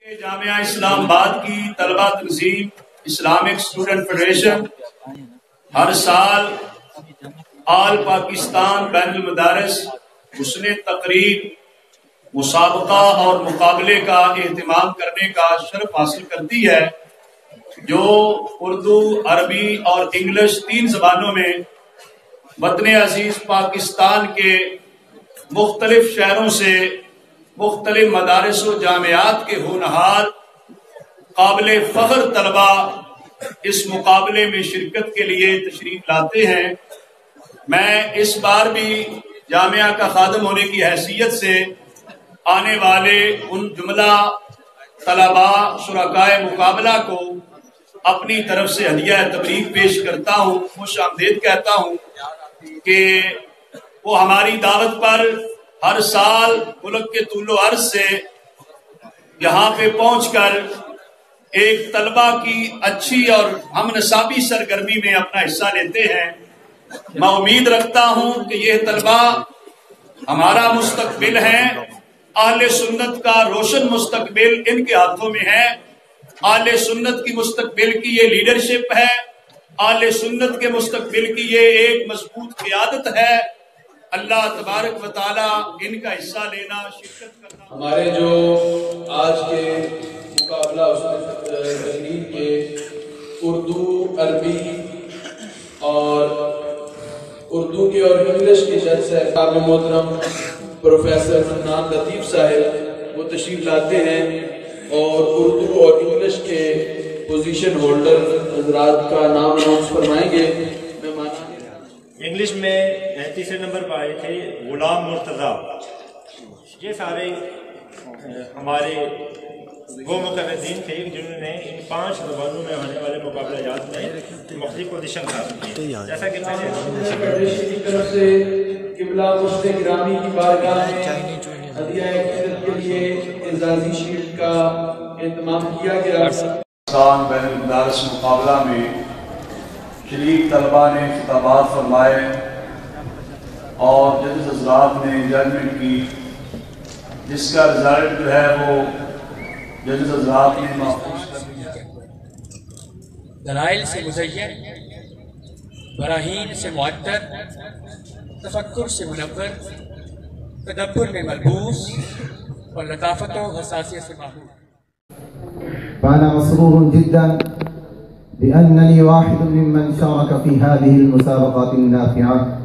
جامعہ اسلام آباد کی طلبہ تنظیم اسلامک اسٹوڈنٹ فیڈریشن ہر سال آل پاکستان بین المدارس حسن تقریر مسابقہ اور مقابلے کا اہتمام کرنے کا شرف حاصل کرتی ہے، جو اردو، عربی اور انگلش 3 زبانوں میں وطن عزیز پاکستان کے مختلف شہروں سے مختلف مدارس و جامعات کے ہونہار قابل فخر طلبہ اس مقابلے میں شرکت کے لیے تشریف لاتے ہیں۔ میں اس بار بھی جامعہ کا خادم ہونے کی حیثیت سے آنے والے ان جملہ طلباء شرکائے مقابلہ کو اپنی طرف سے ہدیہ تبریک پیش کرتا ہوں، خوش آمدید کہتا ہوں کہ وہ ہماری دعوت پر ہر سال ملک کے طول و عرض سے یہاں پہ پہنچ کر ایک طلبہ کی اچھی اور ہم نصابی سرگرمی میں اپنا حصہ لیتے ہیں۔ میں امید رکھتا ہوں کہ یہ طلبہ ہمارا مستقبل ہیں، اہل سنت کا روشن مستقبل ان کے ہاتھوں میں ہے، اہل سنت کی مستقبل کی یہ لیڈرشپ ہے، اہل سنت کے مستقبل کی یہ ایک مضبوط قیادت ہے۔ اللہ تبارک و تعالیٰ ان کا حصہ لینا، شرکت کرنا۔ ہمارے جو آج کے مقابلہ تقریر کے اردو، عربی اور اردو کے اور انگلش کے جج سے قابل محترم پروفیسر منان لطیف صاحب وہ تشریف لاتے ہیں اور اردو اور انگلش کے پوزیشن ہولڈر حضرات کا نام اناؤنس فرمائیں گے۔ انگلش میں 33 نمبر پر آئے تھے غلام مرتضی۔ یہ سارے ہمارے وہ مقررین تھے جنہوں نے ان 5 زبانوں میں ہونے والے مقابلہ جات میں مختلف پوزیشن حاصل کی، جیسا کہ کی طرف سے قبلہ مشت گرامی کی بارگاہ میں ہدیہ عقیدت کے لیے اعزازی شیلڈ کا اہتمام کیا گیا۔ پاکستان بین المدارس مقابلہ میں شریک طلبہ نے خطابات فرمائے اور ججز حضرات نے ججمنٹ کی، جس کا رزلٹ جو ہے وہ ججز حضرات نے محفوظ کر دیا۔ دلائل سے مزین، براہین سے معطر، تفکر سے منور، تدبر میں ملبوس اور لطافت و حساسیت سے ماہور۔ فأنا مسرور جدا بأنني واحد ممن شارك في هذه المسابقات النافعة